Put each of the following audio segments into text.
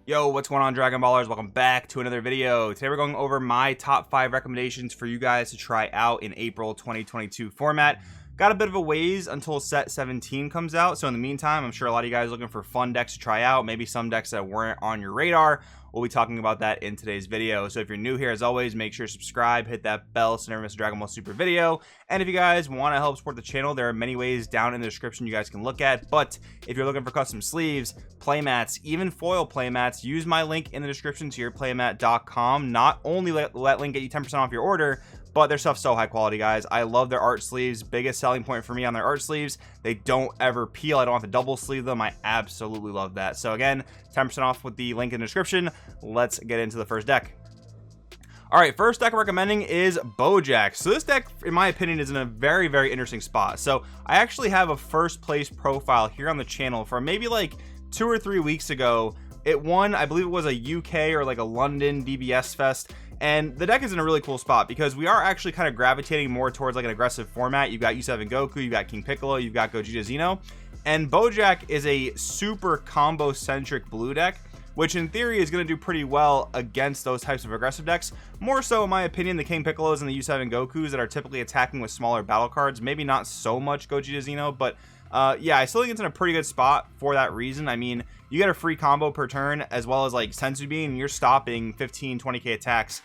Yo, what's going on, Dragon Ballers? Welcome back to another video. Today we're going over my top 5 recommendations for you guys to try out in April 2022 format. Got a bit of a ways until set 17 comes out, so in the meantime, I'm sure a lot of you guys are looking for fun decks to try out, maybe some decks that weren't on your radar. We'll be talking about that in today's video. So if you're new here, as always, make sure to subscribe, hit that bell so you never miss a Dragon Ball Super video. And if you guys want to help support the channel, there are many ways down in the description you guys can look at. But if you're looking for custom sleeves, playmats, even foil playmats, use my link in the description to yourplaymat.com. Not only let link get you 10% off your order, but their stuff's so high quality, guys. I love their art sleeves. Biggest selling point for me on their art sleeves, they don't ever peel. I don't have to double sleeve them. I absolutely love that. So again, 10% off with the link in the description. Let's get into the first deck. All right, first deck I'm recommending is Bojack. So this deck, in my opinion, is in a very, very interesting spot. So I actually have a first place profile here on the channel from maybe like 2 or 3 weeks ago. It won, I believe it was a UK or like a London DBS Fest. And the deck is in a really cool spot because we are actually kind of gravitating more towards like an aggressive format. You've got U7 Goku, you've got King Piccolo, you've got Gogeta Xeno. And Bojack is a super combo-centric blue deck, which in theory is going to do pretty well against those types of aggressive decks. More so, in my opinion, the King Piccolos and the U7 Gokus that are typically attacking with smaller battle cards. Maybe not so much Gogeta Xeno, but yeah, I still think it's in a pretty good spot for that reason. I mean, you get a free combo per turn as well as like Senzu Bean, and you're stopping 15-20k attacks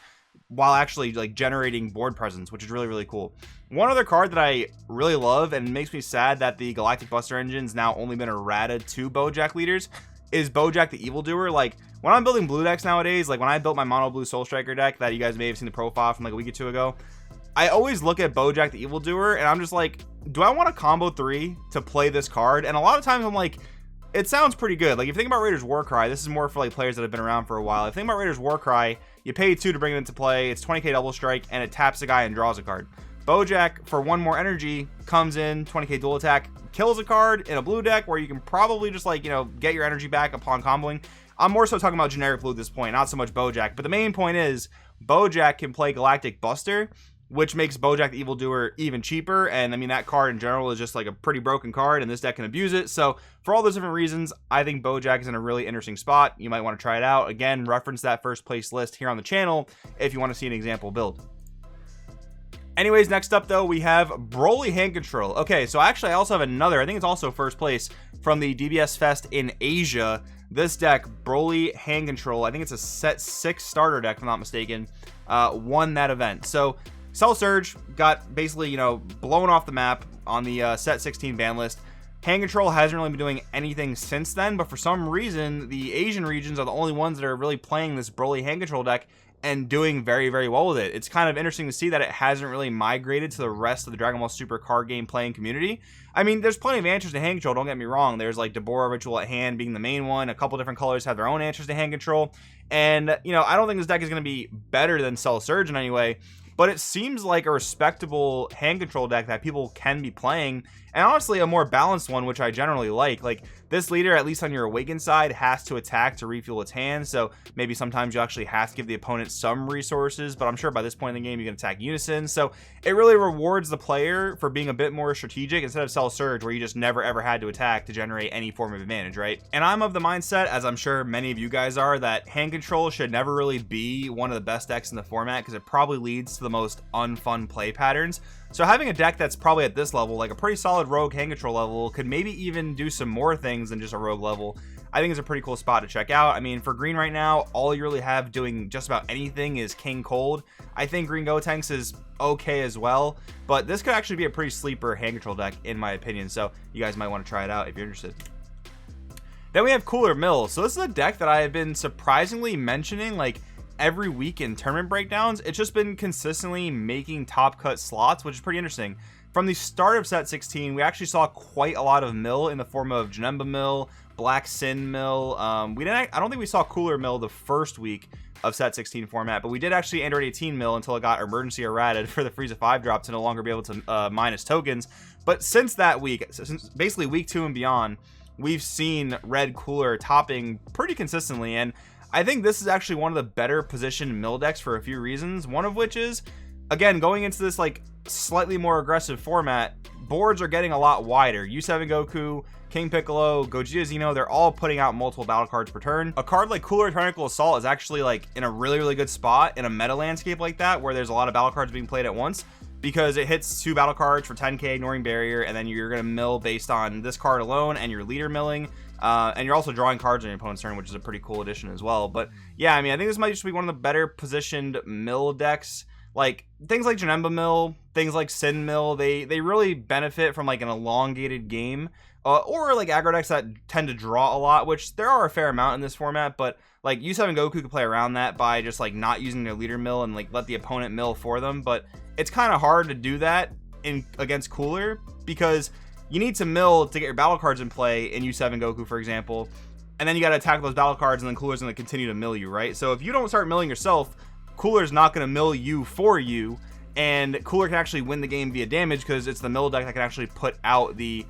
while actually like generating board presence, which is really, really cool. One other card that I really love and makes me sad that the Galactic Buster Engine's now only been errated to Bojack leaders is Bojack the Evildoer. Like when I'm building blue decks nowadays, like when I built my mono blue Soul Striker deck that you guys may have seen the profile from like a week or two ago, I always look at Bojack the Evildoer and I'm just like, do I want a combo 3 to play this card? And a lot of times I'm like, it sounds pretty good. Like if you think about Raiders Warcry, this is more for like players that have been around for a while. If you think about Raiders Warcry, you pay 2 to bring it into play, it's 20k double strike, and it taps a guy and draws a card. Bojack, for 1 more energy, comes in, 20k dual attack, kills a card in a blue deck where you can probably just like, you know, get your energy back upon comboing. I'm more so talking about generic blue at this point, not so much Bojack. But the main point is, Bojack can play Galactic Buster, which makes Bojack the Evildoer even cheaper. And I mean, that card in general is just like a pretty broken card, and this deck can abuse it. So for all those different reasons, I think Bojack is in a really interesting spot. You might want to try it out. Again, reference that first place list here on the channel if you want to see an example build. Anyways, next up though, we have Broly Hand Control. Okay, so actually I also have another, I think it's also first place from the DBS Fest in Asia. This deck, Broly Hand Control, I think it's a set 6 starter deck if I'm not mistaken, won that event. So Cell Surge got basically, you know, blown off the map on the set 16 ban list. Hand Control hasn't really been doing anything since then, but for some reason, the Asian regions are the only ones that are really playing this Broly Hand Control deck and doing very, very well with it. It's kind of interesting to see that it hasn't really migrated to the rest of the Dragon Ball Super card game playing community. I mean, there's plenty of answers to Hand Control, don't get me wrong. There's like Deborah Ritual at Hand being the main one. A couple different colors have their own answers to Hand Control. And, you know, I don't think this deck is going to be better than Cell Surge in any way, but it seems like a respectable hand control deck that people can be playing, and honestly a more balanced one, which I generally like. Like this leader, at least on your awakened side, has to attack to refuel its hand, so maybe sometimes you actually have to give the opponent some resources, but I'm sure by this point in the game you can attack unison, so it really rewards the player for being a bit more strategic instead of Cell Surge where you just never ever had to attack to generate any form of advantage, right? And I'm of the mindset, as I'm sure many of you guys are, that hand control should never really be one of the best decks in the format because it probably leads to the most unfun play patterns. So having a deck that's probably at this level, like a pretty solid rogue hand control level, could maybe even do some more things than just a rogue level, I think is a pretty cool spot to check out. I mean, for green right now, all you really have doing just about anything is King Cold. I think Green Gotenks is okay as well, but this could actually be a pretty sleeper hand control deck in my opinion, so you guys might want to try it out if you're interested. Then we have Cooler Mill. So this is a deck that I have been surprisingly mentioning like every week in tournament breakdowns. It's just been consistently making top cut slots, which is pretty interesting. From the start of set 16, we actually saw quite a lot of Mill in the form of Janemba Mill, Black Sin Mill. I don't think we saw Cooler Mill the first week of set 16 format, but we did actually Android 18 Mill until it got emergency errated for the Frieza 5 drop to no longer be able to minus tokens. But since that week, since basically week 2 and beyond, we've seen Red Cooler topping pretty consistently, and I think this is actually one of the better positioned mill decks for a few reasons. One of which is, again, going into this like slightly more aggressive format, boards are getting a lot wider. U7 Goku, King Piccolo, Gogeta Xeno, they're all putting out multiple battle cards per turn. A card like Cooler Tentacle Assault is actually like in a really good spot in a meta landscape like that, where there's a lot of battle cards being played at once, because it hits 2 battle cards for 10k, ignoring barrier, and then you're going to mill based on this card alone and your leader milling. And you're also drawing cards on your opponent's turn, which is a pretty cool addition as well. But yeah, I mean, I think this might just be one of the better positioned mill decks. Like things like Janemba Mill, things like Sin Mill, they really benefit from like an elongated game, or like aggro decks that tend to draw a lot, which there are a fair amount in this format. But like U7 Goku could play around that by just like not using their leader mill and like let the opponent mill for them. But it's kind of hard to do that against Cooler, because you need to mill to get your battle cards in play in U7 Goku, for example, and then you got to attack those battle cards, and then Cooler's going to continue to mill you, right? So if you don't start milling yourself, Cooler's not going to mill you for you, and Cooler can actually win the game via damage, because it's the mill deck that can actually put out the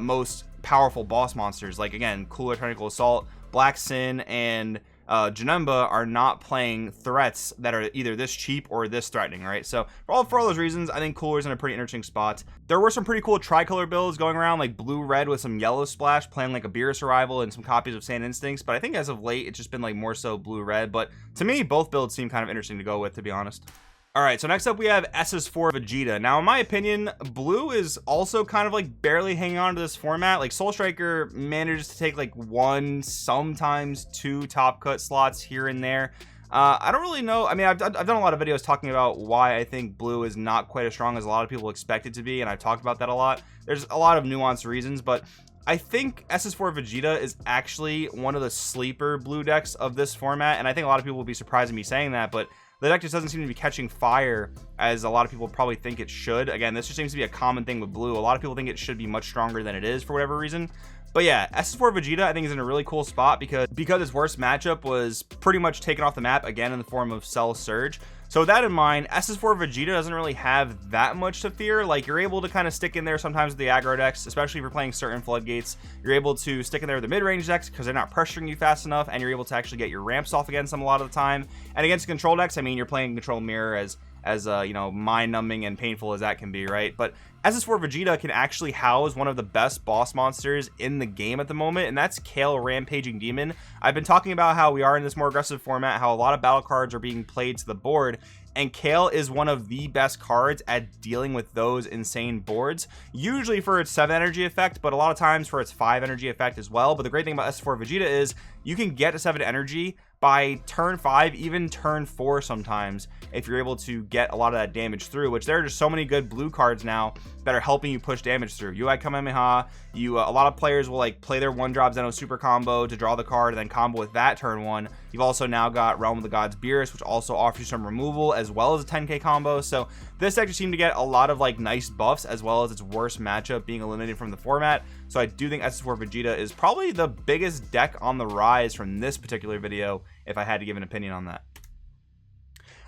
most powerful boss monsters. Like again, Cooler Tentacle Assault, Black Sin, and Janemba are not playing threats that are either this cheap or this threatening, right? So for all those reasons, I think Cooler's in a pretty interesting spot. There were some pretty cool tricolor builds going around, like blue-red with some yellow splash, playing like a Beerus Arrival and some copies of Sand Instincts, but I think as of late, it's just been like more so blue-red. But to me, both builds seem kind of interesting to go with, to be honest. All right, so next up we have SS4 Vegeta. Now, in my opinion, blue is also kind of like barely hanging on to this format. Like Soul Striker manages to take like 1, sometimes 2 top cut slots here and there. I don't really know. I mean, I've done a lot of videos talking about why I think blue is not quite as strong as a lot of people expect it to be, and I've talked about that a lot. There's a lot of nuanced reasons, but I think SS4 Vegeta is actually one of the sleeper blue decks of this format, and I think a lot of people will be surprised at me saying that, but the deck just doesn't seem to be catching fire as a lot of people probably think it should. Again, this just seems to be a common thing with blue. A lot of people think it should be much stronger than it is for whatever reason. But yeah, SS4 Vegeta I think is in a really cool spot because its worst matchup was pretty much taken off the map again in the form of Cell Surge. So with that in mind, SS4 Vegeta doesn't really have that much to fear. Like, you're able to kind of stick in there sometimes with the aggro decks, especially if you're playing certain floodgates. You're able to stick in there with the mid-range decks because they're not pressuring you fast enough, and you're able to actually get your ramps off against them a lot of the time. And against control decks, I mean, you're playing Control Mirror as you know, mind-numbing and painful as that can be, right? But SS4 Vegeta can actually house one of the best boss monsters in the game at the moment, and that's Kale Rampaging Demon. I've been talking about how we are in this more aggressive format, how a lot of battle cards are being played to the board, and Kale is one of the best cards at dealing with those insane boards, usually for its 7 energy effect, but a lot of times for its 5 energy effect as well. But the great thing about SS4 Vegeta is you can get to 7 energy by turn 5, even turn 4 sometimes, if you're able to get a lot of that damage through, which there are just so many good blue cards now that are helping you push damage through. You had Kamehameha, a lot of players will like play their 1-drop Zeno super combo to draw the card and then combo with that turn 1. You've also now got Realm of the Gods Beerus, which also offers you some removal as well as a 10k combo. So this deck just seemed to get a lot of like nice buffs as well as its worst matchup being eliminated from the format. So I do think SS4 Vegeta is probably the biggest deck on the rise from this particular video, if I had to give an opinion on that.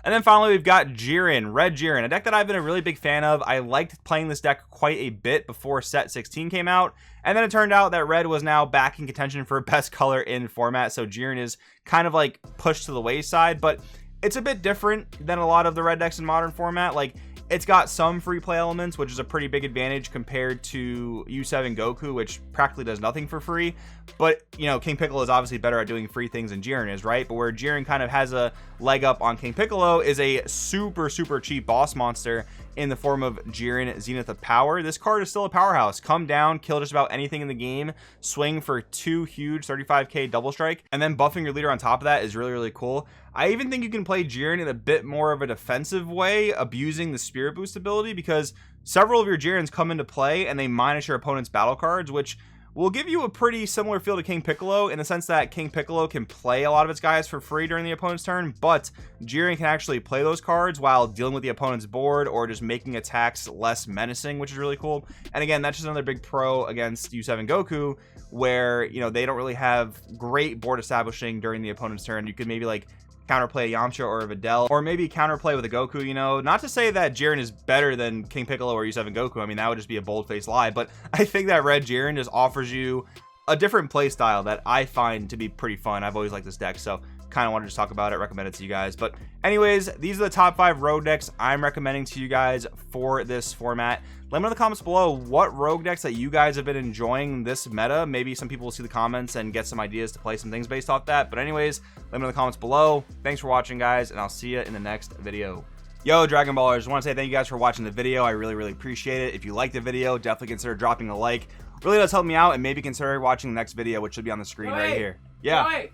And then finally, we've got Jiren, Red Jiren, a deck that I've been a really big fan of. I liked playing this deck quite a bit before Set 16 came out, and then it turned out that Red was now back in contention for best color in format, so Jiren is kind of like pushed to the wayside, but it's a bit different than a lot of the Red decks in modern format. Like, it's got some free play elements, which is a pretty big advantage compared to U7 Goku, which practically does nothing for free. But, you know, King Piccolo is obviously better at doing free things than Jiren is, right? But where Jiren kind of has a leg up on King Piccolo is a super cheap boss monster in the form of Jiren, Zenith of Power. This card is still a powerhouse. Come down, kill just about anything in the game, swing for 2 huge 35k double strike, and then buffing your leader on top of that is really cool. I even think you can play Jiren in a bit more of a defensive way, abusing the Spirit Boost ability, because several of your Jirens come into play and they minus your opponent's battle cards, which will give you a pretty similar feel to King Piccolo in the sense that King Piccolo can play a lot of its guys for free during the opponent's turn, but Jiren can actually play those cards while dealing with the opponent's board or just making attacks less menacing, which is really cool. And again, that's just another big pro against U7 Goku, where, you know, they don't really have great board establishing during the opponent's turn. You could maybe like counterplay a Yamcha or a Videl, or maybe counterplay with a Goku, you know. Not to say that Jiren is better than King Piccolo or U7 Goku. I mean, that would just be a bold-faced lie, but I think that Red Jiren just offers you a different play style that I find to be pretty fun. I've always liked this deck, so kind of wanted to talk about it, recommend it to you guys. But anyways, these are the top 5 rogue decks I'm recommending to you guys for this format. Let me know in the comments below what rogue decks that you guys have been enjoying this meta. Maybe some people will see the comments and get some ideas to play some things based off that. But anyways, let me know in the comments below. Thanks for watching, guys, and I'll see you in the next video. Yo, Dragon Ballers, I want to say thank you guys for watching the video. I really appreciate it. If you liked the video, definitely consider dropping a like. Really does help me out, and maybe consider watching the next video, which should be on the screen right here. Yeah. Wait.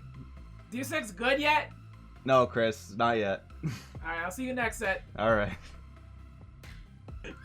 Do you think's good yet? No, Chris, not yet. All right, I'll see you next set. All right.